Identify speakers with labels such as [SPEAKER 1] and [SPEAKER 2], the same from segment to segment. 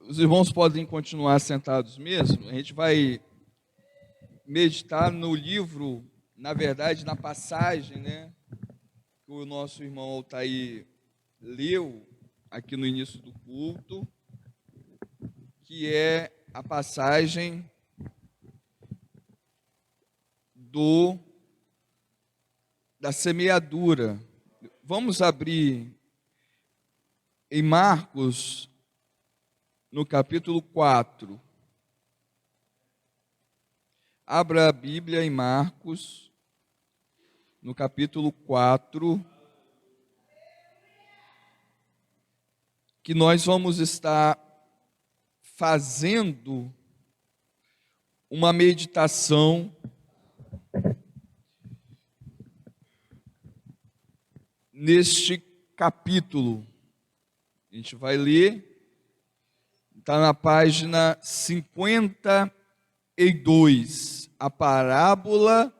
[SPEAKER 1] Os irmãos podem continuar sentados mesmo. A gente vai meditar no livro, na verdade, na passagem, né, que o nosso irmão Altair leu aqui no início do culto, que é a passagem da semeadura. Vamos abrir em Marcos, no capítulo 4. Abra a Bíblia em Marcos, no capítulo 4, que nós vamos estar fazendo uma meditação neste capítulo. A gente vai ler, está na página 52, a parábola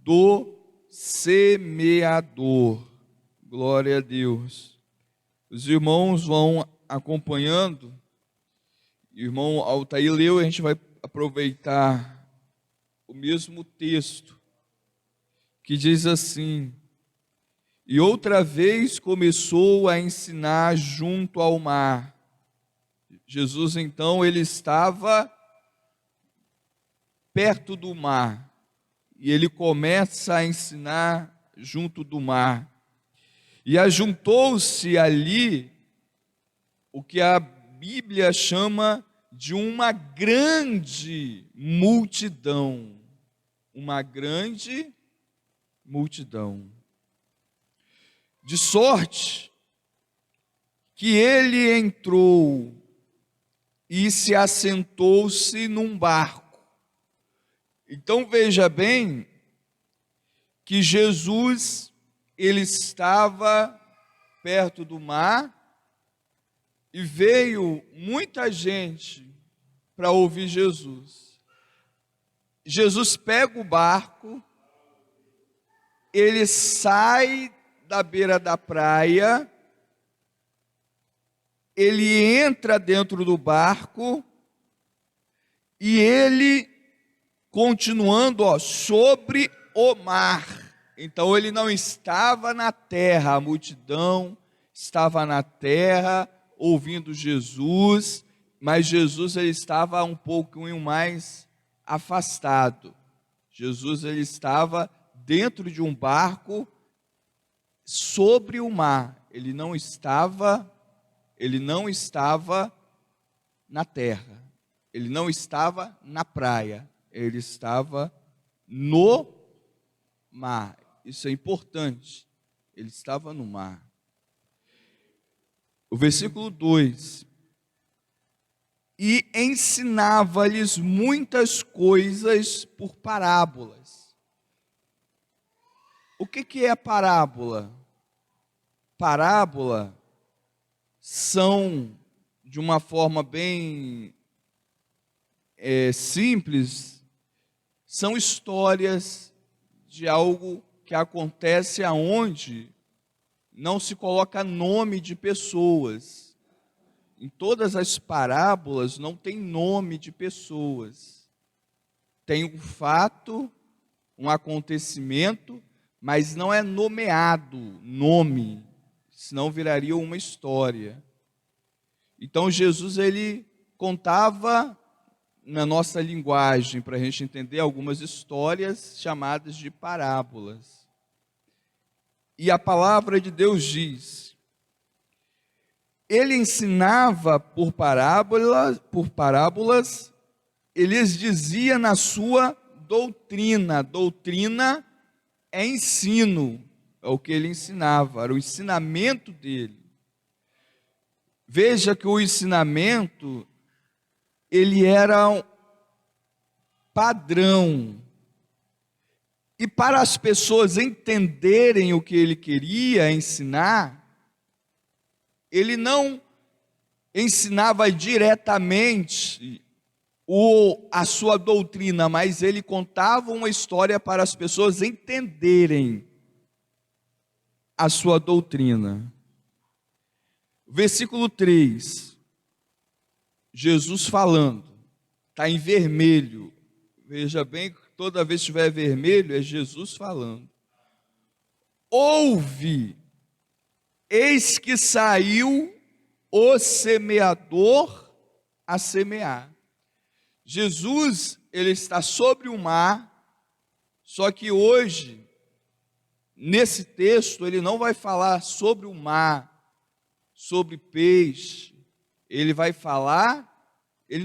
[SPEAKER 1] do semeador. Glória a Deus. Os irmãos vão acompanhando. O irmão Altair leu, a gente vai aproveitar o mesmo texto, que diz assim: e outra vez começou a ensinar junto ao mar. Jesus, então, ele estava perto do mar, e ele começa a ensinar junto do mar. E ajuntou-se ali o que a Bíblia chama de uma grande multidão. Uma grande multidão. De sorte que ele entrou e se assentou-se num barco. Então veja bem que Jesus, ele estava perto do mar e veio muita gente para ouvir Jesus. Jesus pega o barco, ele sai da beira da praia, ele entra dentro do barco e ele continuando sobre o mar. Então ele não estava na terra, a multidão estava na terra ouvindo Jesus, mas Jesus ele estava um pouquinho mais afastado. Jesus ele estava dentro de um barco sobre o mar. Ele não estava na terra. Ele não estava na praia. Ele estava no mar. Isso é importante. Ele estava no mar. O versículo 2: e ensinava-lhes muitas coisas por parábolas. O que é parábola? Parábola são, de uma forma bem simples, são histórias de algo que acontece aonde não se coloca nome de pessoas. Em todas as parábolas não tem nome de pessoas. Tem um fato, um acontecimento, mas não é nomeado nome, senão viraria uma história. Então Jesus ele contava na nossa linguagem, para a gente entender, algumas histórias chamadas de parábolas. E a palavra de Deus diz: ele ensinava por parábolas, ele lhes dizia na sua doutrina. Doutrina é ensino, é o que ele ensinava, era o ensinamento dele. Veja que o ensinamento, ele era um padrão. E para as pessoas entenderem o que ele queria ensinar, ele não ensinava diretamente a sua doutrina, mas ele contava uma história para as pessoas entenderem a sua doutrina. Versículo 3: Jesus falando, está em vermelho. Veja bem, toda vez que estiver vermelho, é Jesus falando. Ouve, eis que saiu o semeador a semear. Jesus, ele está sobre o mar, só que hoje, nesse texto, ele não vai falar sobre o mar, sobre peixe, ele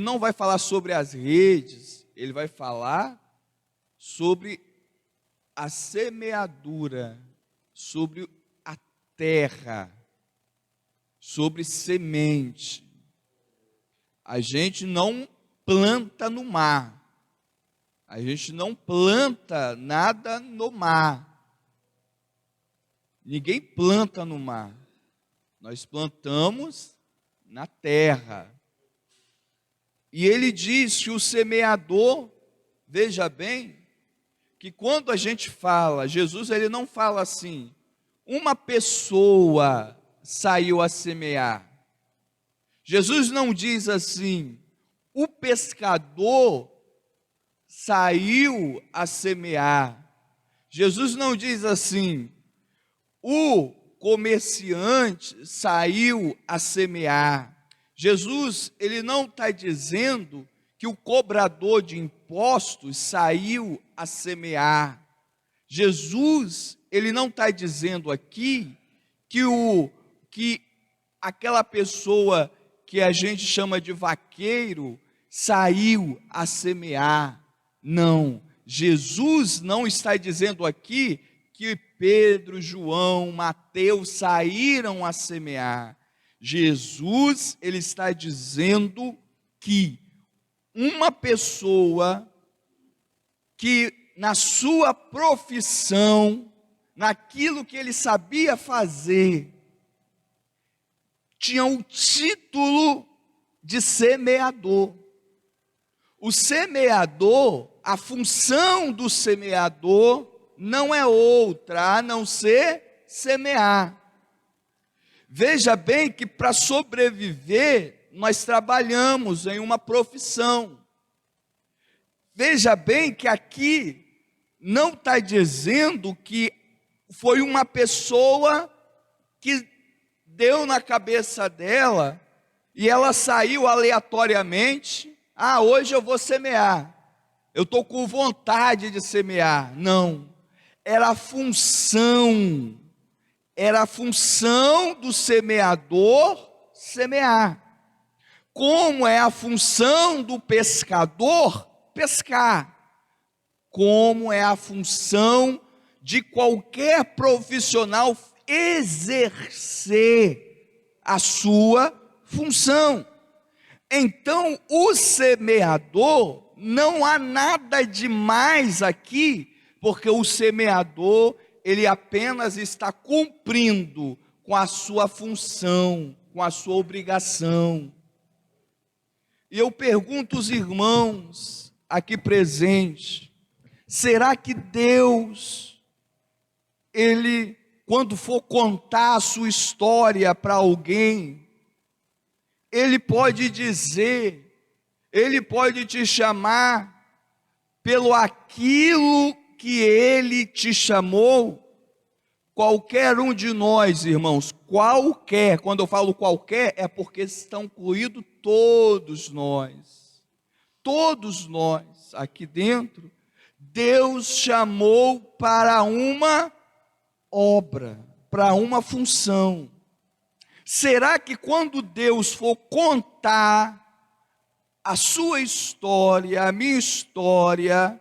[SPEAKER 1] não vai falar sobre as redes, ele vai falar sobre a semeadura, sobre a terra, sobre semente. A gente não planta no mar, a gente não planta nada no mar, ninguém planta no mar, nós plantamos na terra. E ele diz que o semeador, veja bem, que quando a gente fala, Jesus ele não fala assim, uma pessoa saiu a semear. Jesus não diz assim, o pescador saiu a semear. Jesus não diz assim, o comerciante saiu a semear. Jesus, ele não está dizendo que o cobrador de impostos saiu a semear. Jesus, ele não está dizendo aqui que aquela pessoa que a gente chama de vaqueiro saiu a semear. Não, Jesus não está dizendo aqui que Pedro, João, Mateus saíram a semear. Jesus, ele está dizendo que uma pessoa que na sua profissão, naquilo que ele sabia fazer, tinha o título de semeador. O semeador, a função do semeador não é outra a não ser semear. Veja bem que para sobreviver, nós trabalhamos em uma profissão. Veja bem que aqui não está dizendo que foi uma pessoa que deu na cabeça dela e ela saiu aleatoriamente. Hoje eu vou semear. Eu estou com vontade de semear. Não, era a função do semeador semear. Como é a função do pescador pescar. Como é a função de qualquer profissional exercer a sua função. Então, o semeador, não há nada demais aqui, porque o semeador, ele apenas está cumprindo com a sua função, com a sua obrigação. E eu pergunto aos irmãos aqui presentes, será que Deus, ele, quando for contar a sua história para alguém, ele pode dizer, ele pode te chamar pelo aquilo que ele te chamou? Qualquer um de nós, irmãos, qualquer, quando eu falo qualquer, é porque estão incluídos todos nós aqui dentro. Deus chamou para uma obra, para uma função. Será que quando Deus for contar a sua história, a minha história,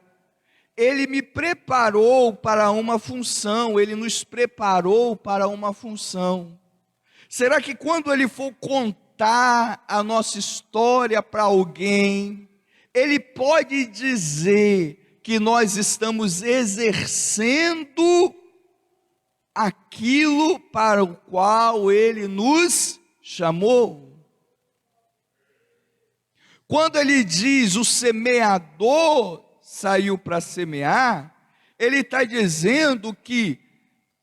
[SPEAKER 1] Ele me preparou para uma função, Ele nos preparou para uma função? Será que quando Ele for contar a nossa história para alguém, Ele pode dizer que nós estamos exercendo aquilo para o qual Ele nos chamou? Quando Ele diz o semeador saiu para semear, Ele está dizendo que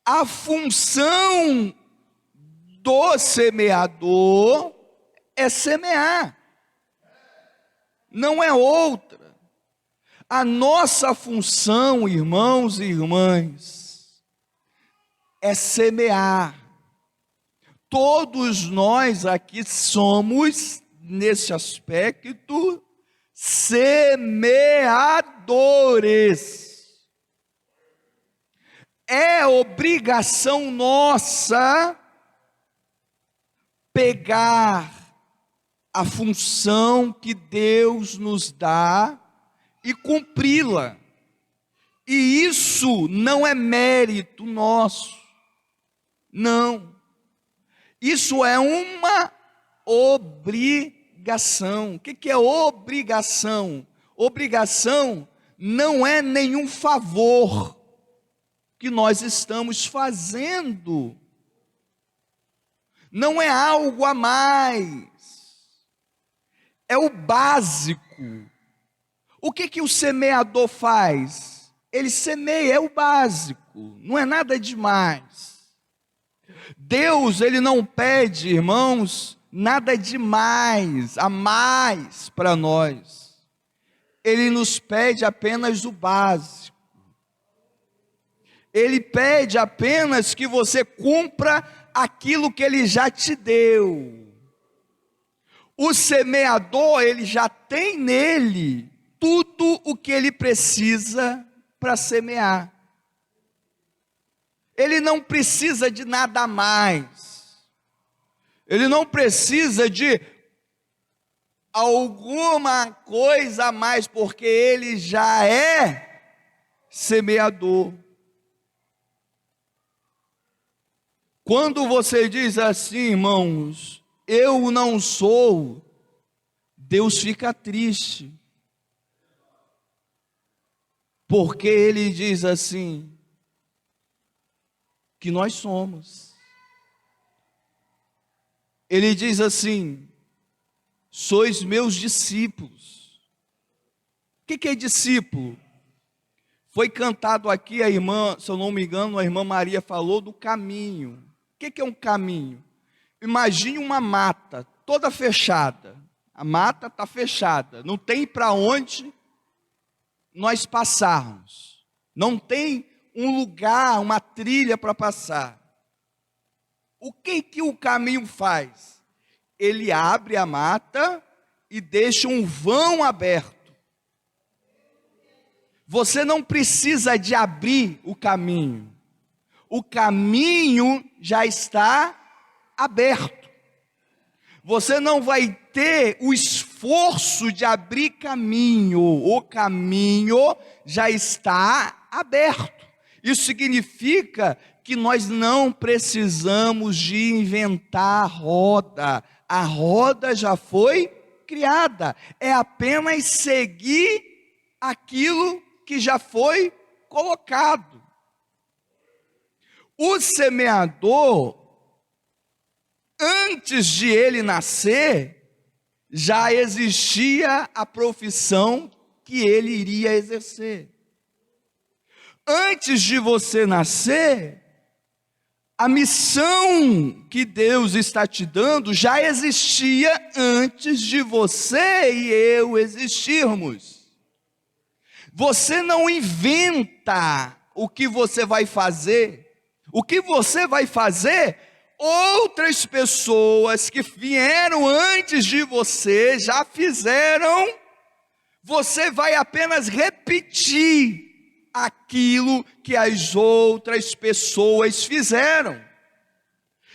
[SPEAKER 1] a função do semeador é semear. não é outra. A nossa função, irmãos e irmãs, é semear. Todos nós aqui somos, nesse aspecto, semeadores. É obrigação nossa pegar a função que Deus nos dá e cumpri-la. E isso não é mérito nosso, não. Isso é uma obrigação. O que é obrigação? Obrigação não é nenhum favor que nós estamos fazendo. Não é algo a mais. É o básico. O que o semeador faz? Ele semeia, é o básico. Não é nada demais. Deus, ele não pede, irmãos, nada demais, a mais para nós. Ele nos pede apenas o básico. Ele pede apenas que você cumpra aquilo que ele já te deu. O semeador, ele já tem nele tudo o que ele precisa para semear. Ele não precisa de nada a mais. Ele não precisa de alguma coisa a mais, porque ele já é semeador. Quando você diz assim, irmãos, eu não sou, Deus fica triste. Porque ele diz assim, que nós somos. Ele diz assim, sois meus discípulos. O que é discípulo? Foi cantado aqui, a irmã, se eu não me engano, a irmã Maria falou do caminho. O que é um caminho? Imagine uma mata toda fechada. A mata está fechada, não tem para onde nós passarmos. Não tem um lugar, uma trilha para passar. O que o caminho faz? Ele abre a mata e deixa um vão aberto. Você não precisa de abrir o caminho. O caminho já está aberto. Você não vai ter o esforço de abrir caminho. O caminho já está aberto. Isso significa que nós não precisamos de inventar a roda. A roda já foi criada. É apenas seguir aquilo que já foi colocado. O semeador, antes de ele nascer, já existia a profissão que ele iria exercer. Antes de você nascer, a missão que Deus está te dando já existia antes de você e eu existirmos. Você não inventa o que você vai fazer. O que você vai fazer, outras pessoas que vieram antes de você já fizeram. Você vai apenas repetir aquilo que as outras pessoas fizeram.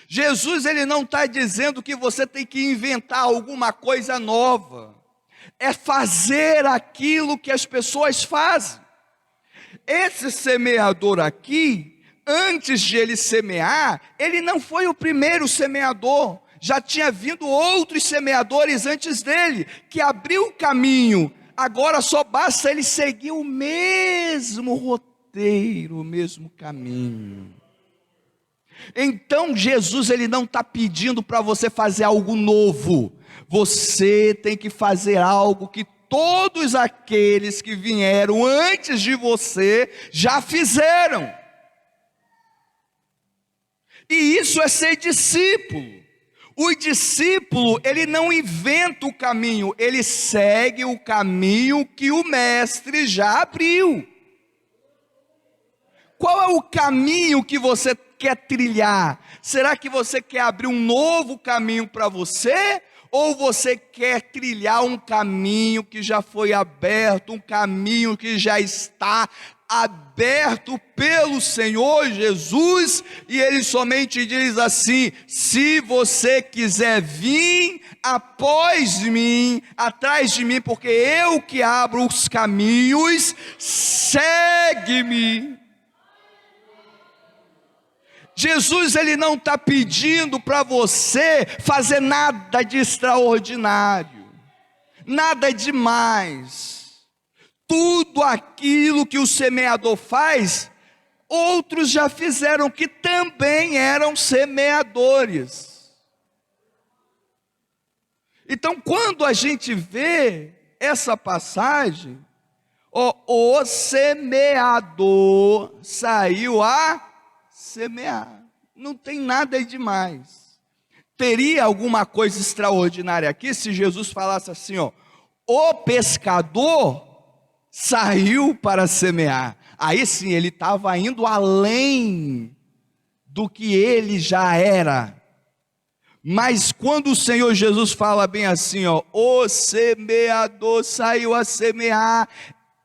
[SPEAKER 1] Jesus, ele não está dizendo que você tem que inventar alguma coisa nova. É fazer aquilo que as pessoas fazem. Esse semeador aqui, antes de ele semear, ele não foi o primeiro semeador. Já tinha vindo outros semeadores antes dele, que abriu o caminho. Agora só basta ele seguir o mesmo roteiro, o mesmo caminho. Então Jesus, ele não está pedindo para você fazer algo novo. Você tem que fazer algo que todos aqueles que vieram antes de você já fizeram. E isso é ser discípulo. O discípulo, ele não inventa o caminho, ele segue o caminho que o mestre já abriu. Qual é o caminho que você quer trilhar? Será que você quer abrir um novo caminho para você? Ou você quer trilhar um caminho que já foi aberto, um caminho que já está aberto pelo Senhor Jesus? E Ele somente diz assim: se você quiser vir após mim, atrás de mim, porque eu que abro os caminhos, segue-me. Jesus, ele não está pedindo para você fazer nada de extraordinário, nada demais. Tudo aquilo que o semeador faz, outros já fizeram, que também eram semeadores. Então, quando a gente vê essa passagem, o semeador saiu a semear, não tem nada demais. Teria alguma coisa extraordinária aqui se Jesus falasse assim, o pescador saiu para semear. Aí sim, ele estava indo além do que ele já era. Mas quando o Senhor Jesus fala bem assim, o semeador saiu a semear,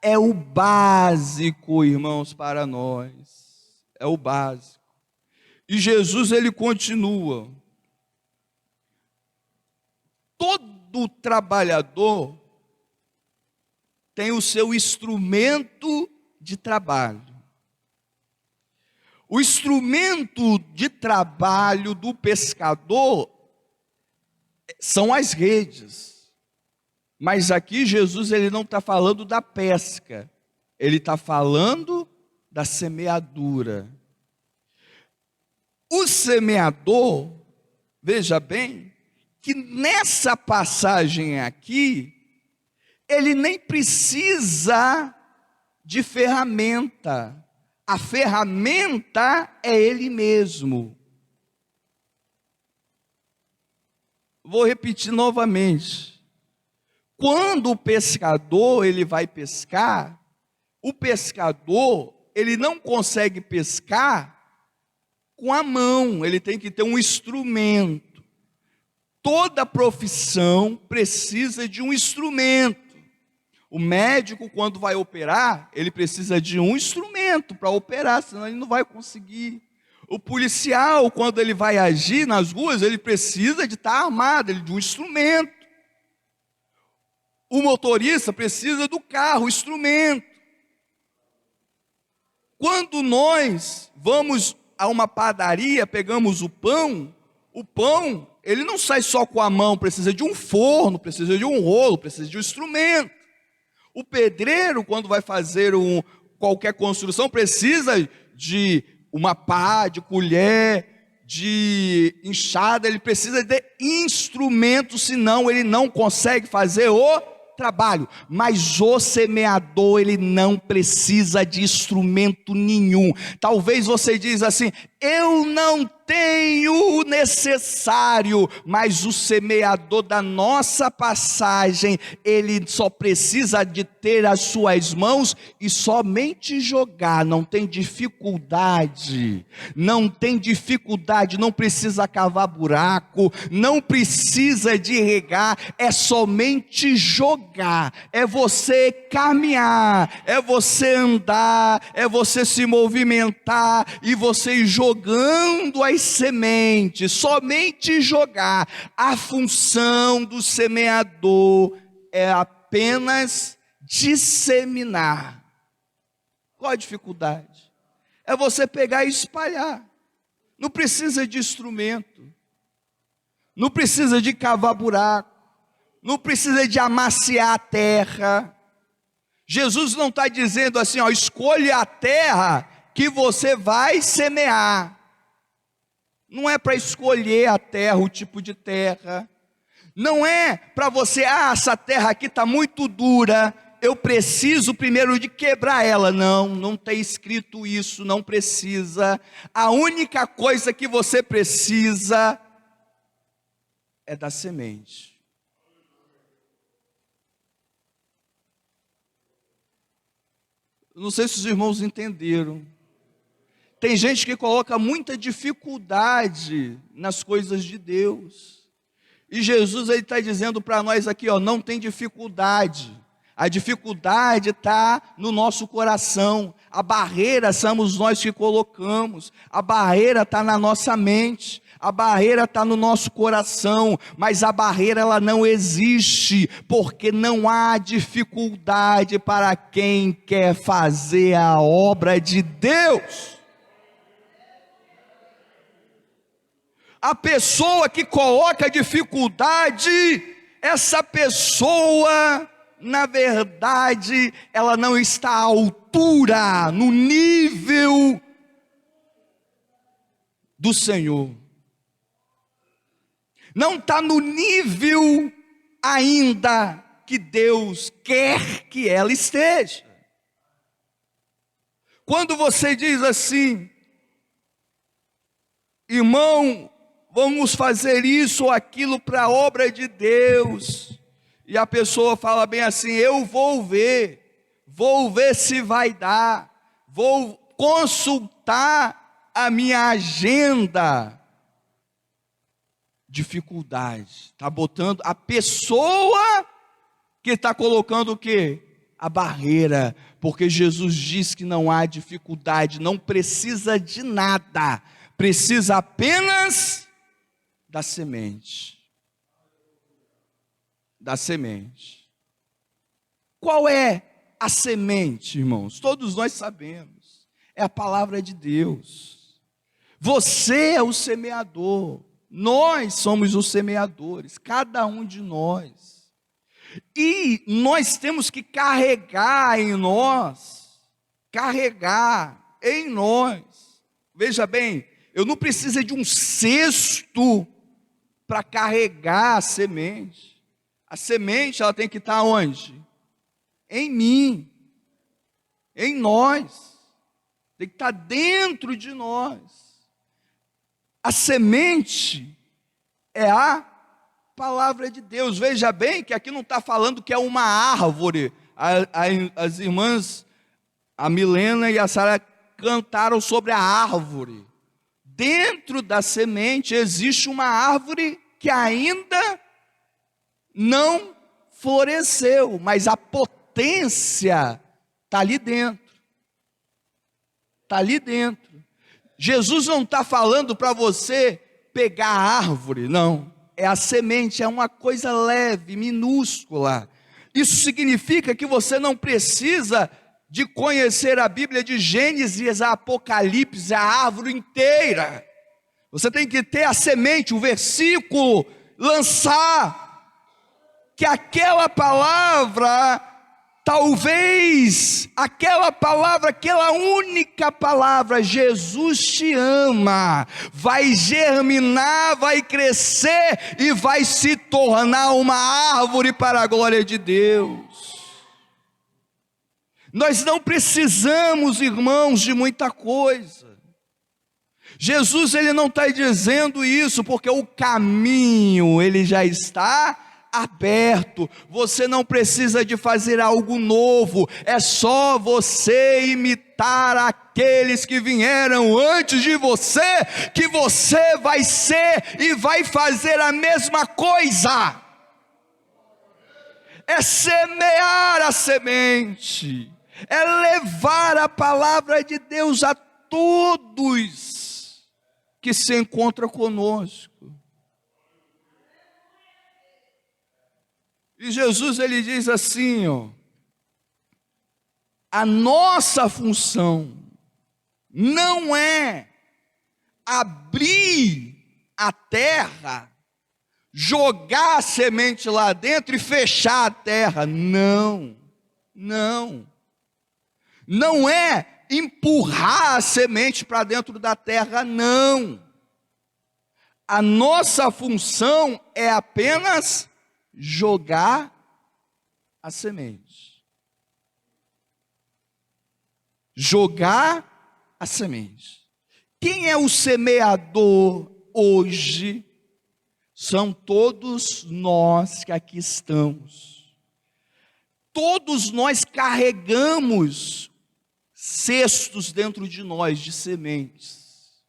[SPEAKER 1] é o básico, irmãos, para nós. É o básico. E Jesus, ele continua. Todo trabalhador tem o seu instrumento de trabalho. O instrumento de trabalho do pescador são as redes. Mas aqui Jesus, ele não está falando da pesca. Ele está falando da semeadura. O semeador, veja bem, que nessa passagem aqui, ele nem precisa de ferramenta. A ferramenta é ele mesmo. Vou repetir novamente. Quando o pescador ele vai pescar, o pescador ele não consegue pescar com a mão, ele tem que ter um instrumento. Toda profissão precisa de um instrumento. O médico, quando vai operar, ele precisa de um instrumento para operar, senão ele não vai conseguir. O policial, quando ele vai agir nas ruas, ele precisa de estar armado, de um instrumento. O motorista precisa do carro, instrumento. Quando nós vamos a uma padaria, pegamos o pão, ele não sai só com a mão, precisa de um forno, precisa de um rolo, precisa de um instrumento. O pedreiro, quando vai fazer qualquer construção, precisa de uma pá, de colher, de enxada, ele precisa de instrumento, senão ele não consegue fazer o trabalho. Mas o semeador, ele não precisa de instrumento nenhum. Talvez você diz assim, eu não tenho o necessário, mas o semeador da nossa passagem, ele só precisa de ter as suas mãos e somente jogar, não tem dificuldade, não precisa cavar buraco, não precisa de regar, é somente jogar, é você caminhar, é você andar, é você se movimentar e você ir jogando as sementes, somente jogar. A função do semeador é apenas disseminar. Qual a dificuldade? É você pegar e espalhar. Não precisa de instrumento, não precisa de cavar buraco, não precisa de amaciar a terra. Jesus não está dizendo assim, escolha a terra que você vai semear. Não é para escolher a terra, o tipo de terra. Não é para você, essa terra aqui está muito dura, eu preciso primeiro de quebrar ela. Não tem escrito isso, não precisa. A única coisa que você precisa é da semente. Não sei se os irmãos entenderam. Tem gente que coloca muita dificuldade nas coisas de Deus. E Jesus está dizendo para nós aqui, ó, não tem dificuldade. A dificuldade está no nosso coração. A barreira somos nós que colocamos. A barreira está na nossa mente. A barreira está no nosso coração. Mas a barreira ela não existe, porque não há dificuldade para quem quer fazer a obra de Deus. A pessoa que coloca dificuldade, essa pessoa, na verdade, ela não está à altura, no nível do Senhor. Não está no nível ainda que Deus quer que ela esteja. Quando você diz assim, irmão, vamos fazer isso ou aquilo para a obra de Deus, e a pessoa fala bem assim, eu vou ver se vai dar, vou consultar a minha agenda. Dificuldade, está botando a pessoa que está colocando o quê? A barreira, porque Jesus diz que não há dificuldade, não precisa de nada, precisa apenas da semente. Da semente. Qual é a semente, irmãos? Todos nós sabemos, é a palavra de Deus. Você é o semeador, nós somos os semeadores, cada um de nós. E nós temos que carregar em nós, Veja bem, eu não preciso de um cesto para carregar a semente. A semente, ela tem que estar onde? Em mim, em nós, tem que estar dentro de nós. A semente é a palavra de Deus. Veja bem que aqui não está falando que é uma árvore. As irmãs, a Milena e a Sara cantaram sobre a árvore. Dentro da semente existe uma árvore que ainda não floresceu, mas a potência está ali dentro. Está ali dentro. Jesus não está falando para você pegar a árvore, não. É a semente, é uma coisa leve, minúscula. Isso significa que você não precisa de conhecer a Bíblia de Gênesis a Apocalipse, a árvore inteira. Você tem que ter a semente, o versículo, lançar que aquela palavra, talvez aquela palavra, aquela única palavra, Jesus te ama, vai germinar, vai crescer e vai se tornar uma árvore para a glória de Deus. Nós não precisamos, irmãos, de muita coisa. Jesus, ele não está dizendo isso porque o caminho, ele já está aberto. Você não precisa de fazer algo novo, é só você imitar aqueles que vieram antes de você, que você vai ser e vai fazer a mesma coisa. É semear a semente, é levar a palavra de Deus a todos que se encontram conosco. E Jesus, ele diz assim, ó, a nossa função não é abrir a terra, jogar a semente lá dentro e fechar a terra. Não é empurrar a semente para dentro da terra, não. A nossa função é apenas jogar a semente. Jogar a semente. Quem é o semeador hoje? são todos nós que aqui estamos. Todos nós carregamos cestos dentro de nós de sementes.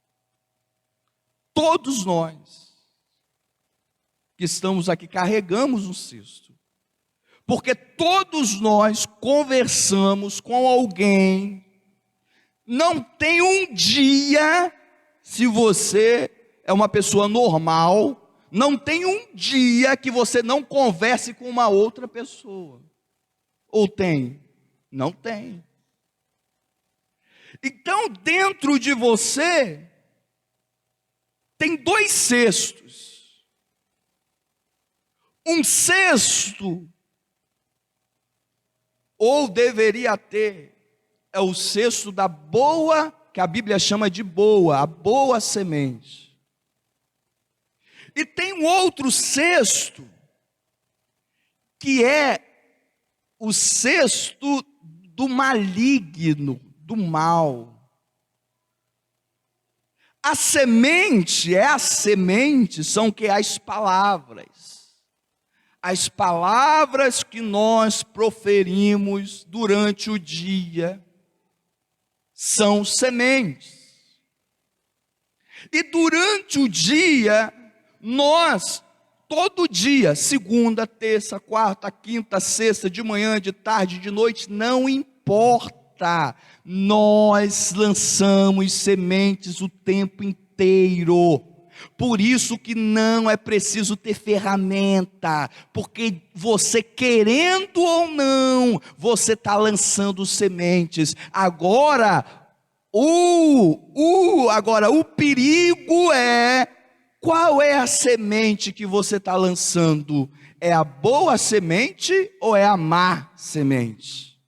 [SPEAKER 1] Todos nós que estamos aqui carregamos um cesto. Porque todos nós conversamos com alguém. Não tem um dia, se você é uma pessoa normal, não tem um dia que você não converse com uma outra pessoa. Ou tem? Não tem. Então, dentro de você, tem dois cestos. Um cesto, ou deveria ter, é o cesto da boa, que a Bíblia chama de boa, a boa semente. E tem um outro cesto, que é o cesto do maligno, do mal. A semente, são o que? As palavras. As palavras que nós proferimos durante o dia são sementes. E durante o dia, nós, todo dia, segunda, terça, quarta, quinta, sexta, de manhã, de tarde, de noite, não importa, nós lançamos sementes o tempo inteiro. Por isso que não é preciso ter ferramenta, porque você querendo ou não, você está lançando sementes. Agora o perigo é, qual é a semente que você está lançando? É a boa semente ou é a má semente?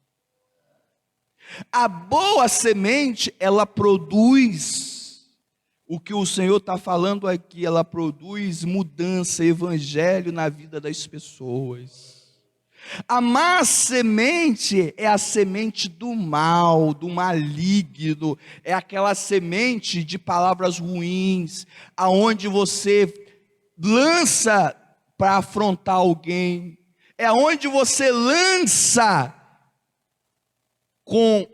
[SPEAKER 1] A boa semente, ela produz o que o Senhor está falando aqui, ela produz mudança, evangelho na vida das pessoas. A má semente é a semente do mal, do maligno, é aquela semente de palavras ruins, aonde você lança para afrontar alguém, é onde você lança com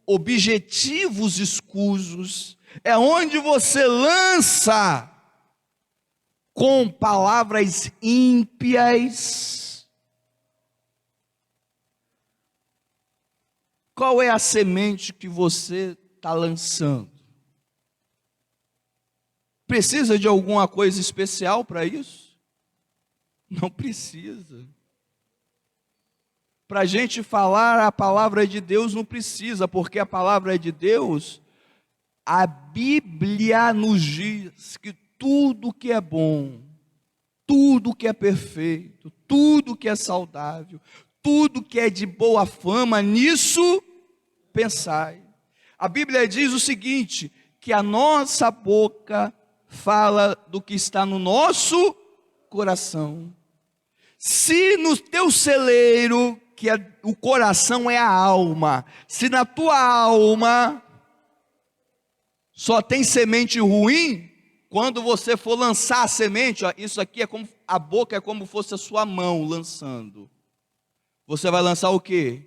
[SPEAKER 1] objetivos escusos, é onde você lança com palavras ímpias. Qual é a semente que você está lançando? Precisa de alguma coisa especial para isso? Não precisa. Para a gente falar a palavra de Deus não precisa, porque a palavra de Deus, a Bíblia nos diz que tudo que é bom, tudo que é perfeito, tudo que é saudável, tudo que é de boa fama, nisso pensai. A Bíblia diz o seguinte, que a nossa boca fala do que está no nosso coração. Se no teu celeiro, que o coração é a alma, se na tua alma só tem semente ruim, quando você for lançar a semente, ó, isso aqui é como, a boca é como fosse a sua mão lançando. Você vai lançar o quê?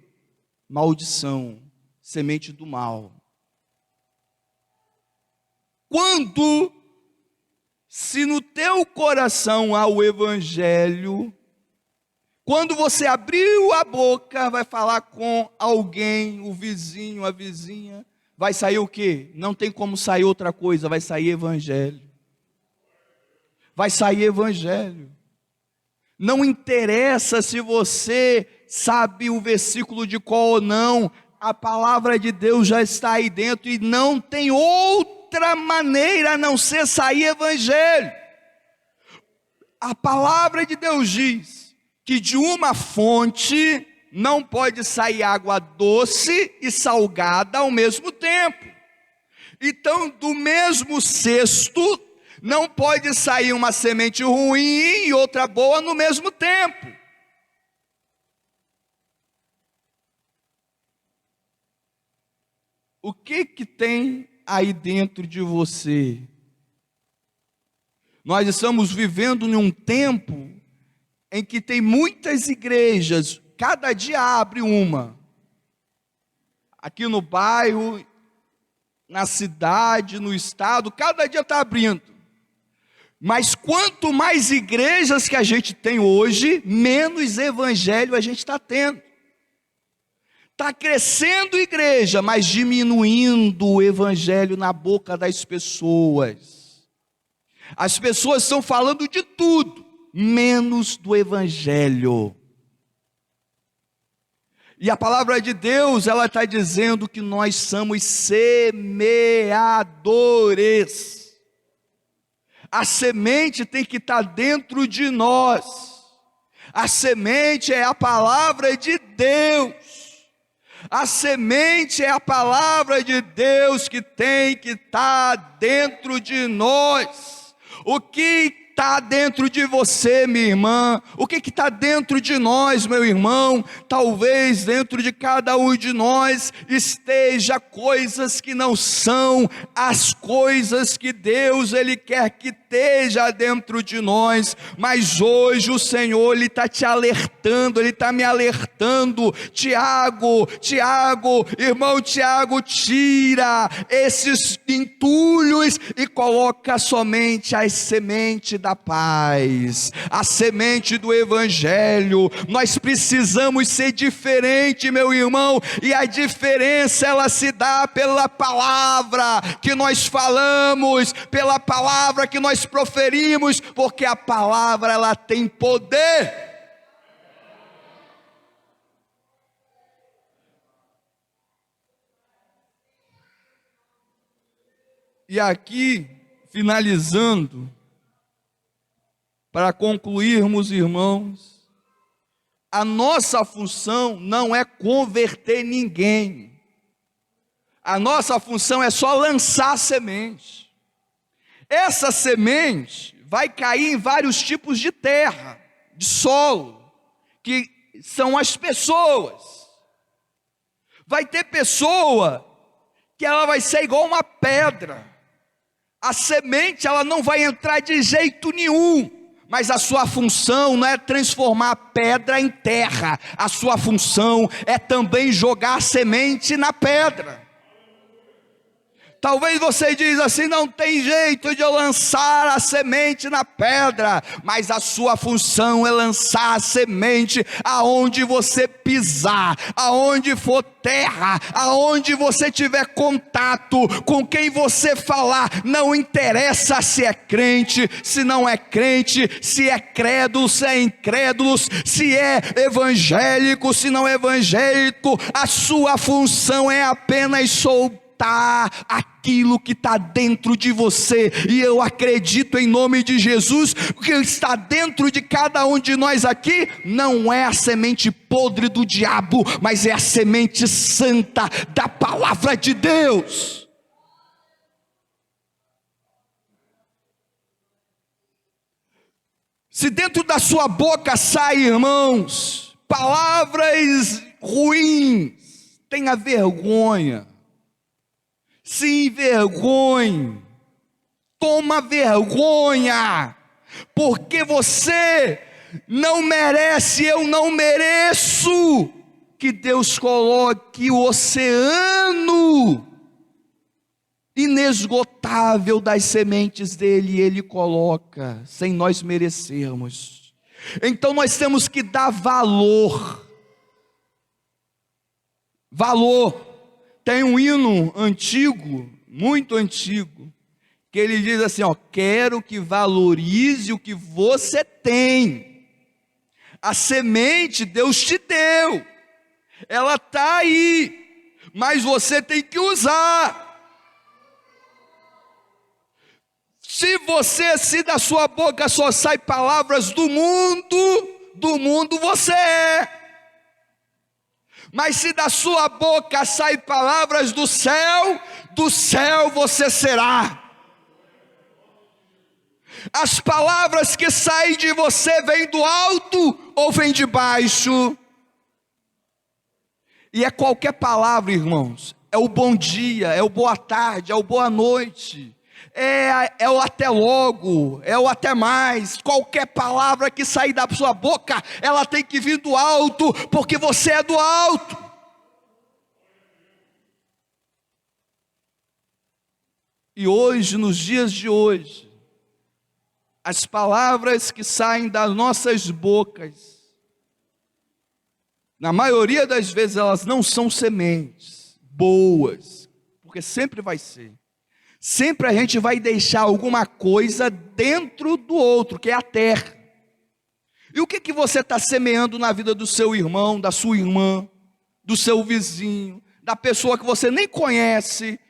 [SPEAKER 1] Maldição, semente do mal. Se no teu coração há o evangelho, quando você abriu a boca, vai falar com alguém, o vizinho, a vizinha, vai sair o quê? Não tem como sair outra coisa, vai sair evangelho. Vai sair evangelho. Não interessa se você sabe o versículo de qual ou não, a palavra de Deus já está aí dentro e não tem outra maneira a não ser sair evangelho. A palavra de Deus diz que de uma fonte não pode sair água doce e salgada ao mesmo tempo. Então, do mesmo cesto, não pode sair uma semente ruim e outra boa no mesmo tempo. O que tem aí dentro de você? Nós estamos vivendo em um tempo em que tem muitas igrejas, cada dia abre uma. Aqui no bairro, na cidade, no estado, cada dia está abrindo. Mas quanto mais igrejas que a gente tem hoje, menos evangelho a gente está tendo. Está crescendo igreja, mas diminuindo o evangelho na boca das pessoas. As pessoas estão falando de tudo, menos do evangelho. E a palavra de Deus, ela está dizendo que nós somos semeadores. A semente tem que estar dentro de nós. A semente é a palavra de Deus. A semente é a palavra de Deus que tem que estar dentro de nós. O que está dentro de você, minha irmã? O que está dentro de nós, meu irmão? Talvez dentro de cada um de nós esteja coisas que não são as coisas que Deus Ele quer que esteja dentro de nós. Mas hoje o Senhor, Ele está te alertando, Ele está me alertando. Tiago, irmão Tiago, tira esses entulhos e coloca somente as sementes da paz, a semente do evangelho. Nós precisamos ser diferente, meu irmão, e a diferença ela se dá pela palavra que nós falamos, pela palavra que nós proferimos, porque a palavra ela tem poder. E aqui, finalizando, para concluirmos, irmãos, a nossa função não é converter ninguém. A nossa função é só lançar a semente. Essa semente vai cair em vários tipos de terra, de solo, que são as pessoas. Vai ter pessoa que ela vai ser igual uma pedra. A semente ela não vai entrar de jeito nenhum. Mas a sua função não é transformar a pedra em terra. A sua função é também jogar a semente na pedra. Talvez você diz assim, não tem jeito de eu lançar a semente na pedra, mas a sua função é lançar a semente aonde você pisar, aonde for terra, aonde você tiver contato, com quem você falar, não interessa se é crente, se não é crente, se é crédulo, se é incrédulo, se é evangélico, se não é evangélico, a sua função é apenas soltar aquilo que está dentro de você. E eu acredito em nome de Jesus, que está dentro de cada um de nós aqui, não é a semente podre do diabo, mas é a semente santa da palavra de Deus. Se dentro da sua boca sai, irmãos, palavras ruins, tenha vergonha. Se envergonhe, toma vergonha, porque você não merece, eu não mereço que Deus coloque o oceano inesgotável das sementes dele, Ele coloca, sem nós merecermos. Então nós temos que dar valor. Tem um hino antigo, muito antigo, que ele diz assim, quero que valorize o que você tem. A semente Deus te deu, ela está aí, mas você tem que usar. Se da sua boca só sai palavras do mundo você é. Mas se da sua boca saem palavras do céu você será. As palavras que saem de você vêm do alto ou vêm de baixo? E é qualquer palavra, irmãos. É o bom dia, é o boa tarde, é o boa noite. é o até logo, é o até mais. Qualquer palavra que sair da sua boca, ela tem que vir do alto, porque você é do alto. E hoje, nos dias de hoje, as palavras que saem das nossas bocas, na maioria das vezes elas não são sementes boas, porque sempre vai ser. Sempre a gente vai deixar alguma coisa dentro do outro, que é a terra. E o que você está semeando na vida do seu irmão, da sua irmã, do seu vizinho, da pessoa que você nem conhece?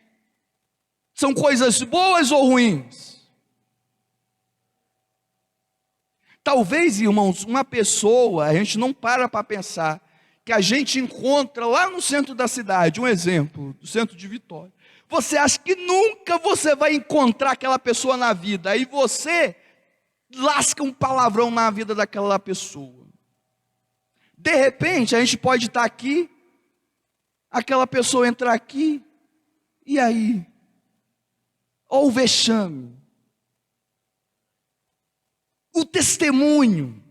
[SPEAKER 1] São coisas boas ou ruins? Talvez, irmãos, uma pessoa, a gente não para pensar, que a gente encontra lá no centro da cidade, um exemplo, do centro de Vitória. Você acha que nunca você vai encontrar aquela pessoa na vida, aí você lasca um palavrão na vida daquela pessoa. De repente, a gente pode estar aqui, aquela pessoa entrar aqui, e aí? Ou o vexame. O testemunho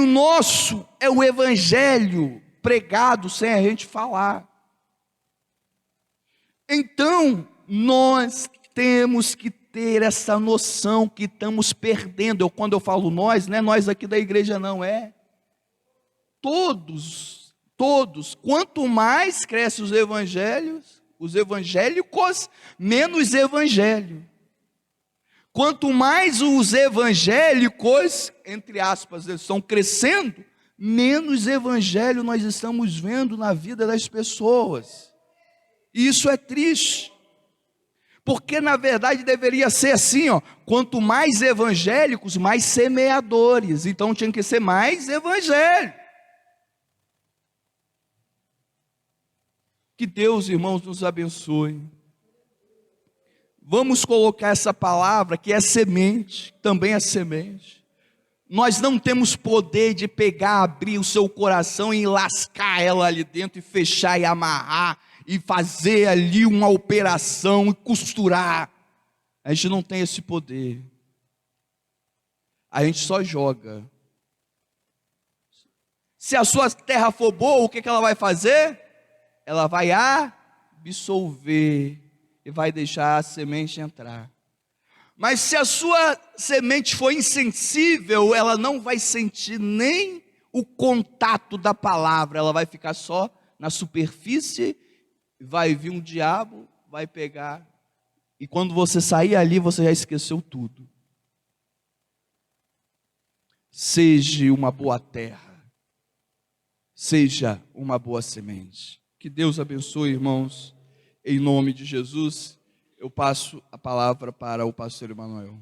[SPEAKER 1] nosso é o evangelho pregado sem a gente falar. Então, nós temos que ter essa noção que estamos perdendo. Quando eu falo nós, não é nós aqui da igreja não, é todos. Quanto mais crescem os evangélicos, menos evangelho. Quanto mais os evangélicos, entre aspas, eles estão crescendo, menos evangelho nós estamos vendo na vida das pessoas. E isso é triste. Porque na verdade deveria ser assim, ó, quanto mais evangélicos, mais semeadores. Então tinha que ser mais evangelho. Que Deus, irmãos, nos abençoe. Vamos colocar essa palavra que é semente, também é semente. Nós não temos poder de pegar, abrir o seu coração e lascar ela ali dentro e fechar e amarrar e fazer ali uma operação e costurar. A gente não tem esse poder. A gente só joga. Se a sua terra for boa, o que ela vai fazer? Ela vai absorver e vai deixar a semente entrar. Mas se a sua semente for insensível, ela não vai sentir nem o contato da palavra, ela vai ficar só na superfície, vai vir um diabo, vai pegar, e quando você sair ali, você já esqueceu tudo. Seja uma boa terra, seja uma boa semente. Que Deus abençoe, irmãos. Em nome de Jesus, eu passo a palavra para o pastor Emanuel.